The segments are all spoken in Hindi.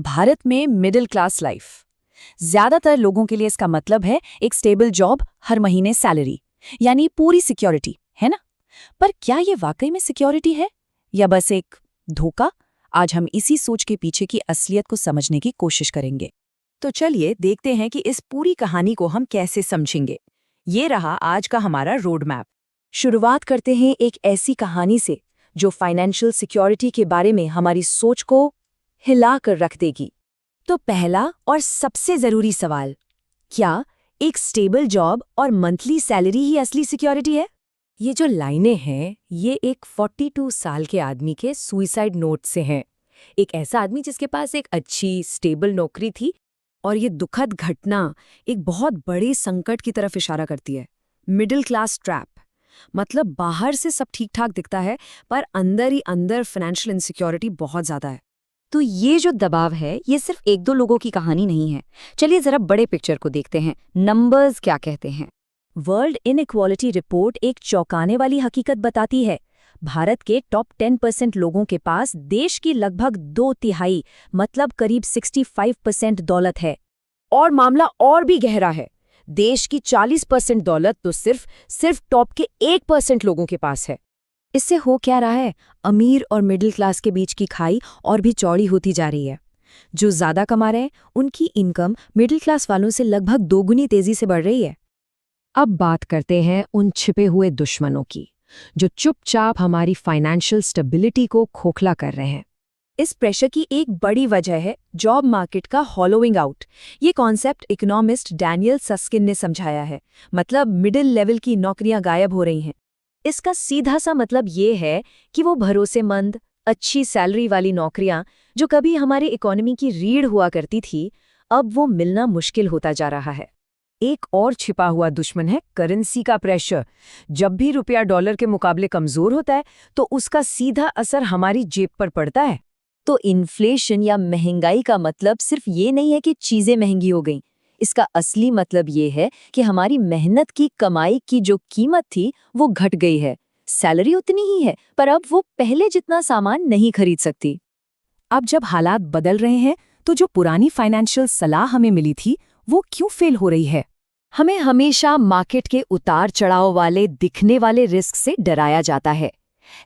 भारत में मिडिल क्लास लाइफ। ज्यादातर लोगों के लिए इसका मतलब है एक स्टेबल जॉब, हर महीने सैलरी, यानी पूरी सिक्योरिटी, है ना? पर क्या ये वाकई में सिक्योरिटी है या बस एक धोखा? आज हम इसी सोच के पीछे की असलियत को समझने की कोशिश करेंगे। तो चलिए देखते हैं कि इस पूरी कहानी को हम कैसे समझेंगे। ये रहा आज का हमारा रोड मैप। शुरुआत करते हैं एक ऐसी कहानी से जो फाइनेंशियल सिक्योरिटी के बारे में हमारी सोच को हिला कर रख देगी। तो पहला और सबसे जरूरी सवाल, क्या एक स्टेबल जॉब और मंथली सैलरी ही असली सिक्योरिटी है? ये जो लाइनें हैं, ये एक 42 साल के आदमी के सुइसाइड नोट से हैं। एक ऐसा आदमी जिसके पास एक अच्छी स्टेबल नौकरी थी, और ये दुखद घटना एक बहुत बड़े संकट की तरफ इशारा करती है। मिडिल क्लास ट्रैप, मतलब बाहर से सब ठीक ठाक दिखता है, पर अंदर ही अंदर फाइनेंशियल इनसिक्योरिटी बहुत ज्यादा है। तो ये जो दबाव है, ये सिर्फ एक दो लोगों की कहानी नहीं है। चलिए जरा बड़े पिक्चर को देखते हैं। नंबर्स क्या कहते हैं? वर्ल्ड इनइक्वालिटी रिपोर्ट एक चौंकाने वाली हकीकत बताती है। भारत के टॉप 10% लोगों के पास देश की लगभग 2/3 मतलब करीब 65% दौलत है। और मामला और भी गहरा है। देश की 40% दौलत तो सिर्फ टॉप के 1% लोगों के पास है। इससे हो क्या रहा है? अमीर और मिडिल क्लास के बीच की खाई और भी चौड़ी होती जा रही है। जो ज्यादा कमा रहे हैं, उनकी इनकम मिडिल क्लास वालों से लगभग 2 गुनी तेजी से बढ़ रही है। अब बात करते हैं उन छिपे हुए दुश्मनों की, जो चुपचाप हमारी फाइनेंशियल स्टेबिलिटी को खोखला कर रहे हैं। इस प्रेशर की एक बड़ी वजह है जॉब मार्केट का हॉलोइंग आउट। ये कॉन्सेप्ट इकोनॉमिस्ट डैनियल सस्किन ने समझाया है। मतलब मिडिल लेवल की नौकरियां गायब हो रही हैं। इसका सीधा सा मतलब ये है कि वो भरोसेमंद, अच्छी सैलरी वाली नौकरियां जो कभी हमारी इकोनॉमी की रीढ़ हुआ करती थी, अब वो मिलना मुश्किल होता जा रहा है। एक और छिपा हुआ दुश्मन है करेंसी का प्रेशर। जब भी रुपया डॉलर के मुकाबले कमजोर होता है, तो उसका सीधा असर हमारी जेब पर पड़ता है। तो इन्फ्लेशन या महंगाई का मतलब सिर्फ ये नहीं है कि चीजें महंगी हो गईं। इसका असली मतलब ये है कि हमारी मेहनत की कमाई की जो कीमत थी वो घट गई है। सैलरी उतनी ही है, पर अब वो पहले जितना सामान नहीं खरीद सकती। अब जब हालात बदल रहे हैं, तो जो पुरानी फाइनेंशियल सलाह हमें मिली थी, वो क्यों फेल हो रही है? हमें हमेशा मार्केट के उतार चढ़ाव वाले दिखने वाले रिस्क से डराया जाता है।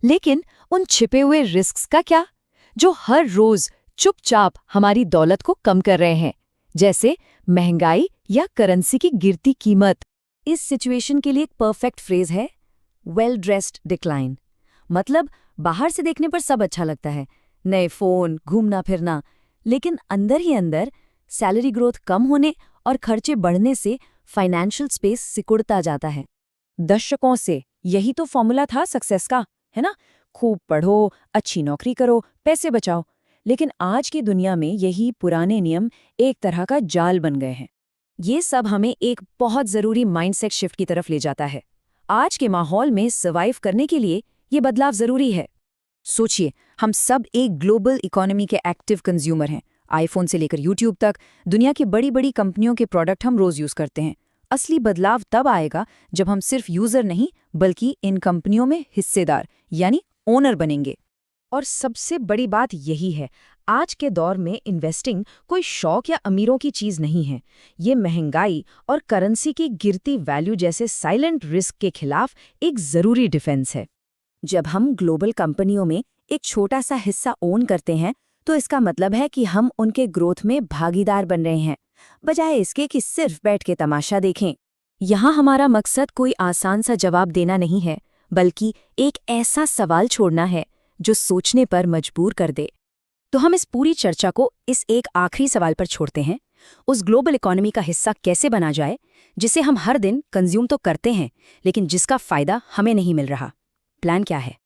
लेकिन उन छिपे हुए रिस्क का क्या, जो हर रोज चुपचाप हमारी दौलत को कम कर रहे हैं, जैसे महंगाई या करेंसी की गिरती कीमत? इस सिचुएशन के लिए एक परफेक्ट फ्रेज है, वेल ड्रेस्ड डिक्लाइन। मतलब बाहर से देखने पर सब अच्छा लगता है, नए फोन, घूमना फिरना, लेकिन अंदर ही अंदर सैलरी ग्रोथ कम होने और खर्चे बढ़ने से फाइनेंशियल स्पेस सिकुड़ता जाता है। दशकों से यही तो फॉर्मूला था सक्सेस का, है ना? खूब पढ़ो, अच्छी नौकरी करो, पैसे बचाओ। लेकिन आज की दुनिया में यही पुराने नियम एक तरह का जाल बन गए हैं। ये सब हमें एक बहुत जरूरी माइंडसेट शिफ्ट की तरफ ले जाता है। आज के माहौल में सर्वाइव करने के लिए ये बदलाव जरूरी है। सोचिए, हम सब एक ग्लोबल इकोनॉमी के एक्टिव कंज्यूमर हैं। आईफोन से लेकर यूट्यूब तक दुनिया की बड़ी बड़ी कंपनियों के प्रोडक्ट हम रोज यूज करते हैं। असली बदलाव तब आएगा जब हम सिर्फ यूजर नहीं, बल्कि इन कंपनियों में हिस्सेदार यानी ओनर बनेंगे। और सबसे बड़ी बात यही है, आज के दौर में इन्वेस्टिंग कोई शौक या अमीरों की चीज नहीं है। ये महंगाई और करेंसी की गिरती वैल्यू जैसे साइलेंट रिस्क के खिलाफ एक जरूरी डिफेंस है। जब हम ग्लोबल कंपनियों में एक छोटा सा हिस्सा ओन करते हैं, तो इसका मतलब है कि हम उनके ग्रोथ में भागीदार बन रहे हैं, बजाय इसके कि सिर्फ बैठ के तमाशा देखें। यहाँ हमारा मकसद कोई आसान सा जवाब देना नहीं है, बल्कि एक ऐसा सवाल छोड़ना है जो सोचने पर मजबूर कर दे। तो हम इस पूरी चर्चा को इस एक आखिरी सवाल पर छोड़ते हैं, उस ग्लोबल इकोनॉमी का हिस्सा कैसे बना जाए जिसे हम हर दिन कंज्यूम तो करते हैं, लेकिन जिसका फायदा हमें नहीं मिल रहा। प्लान क्या है?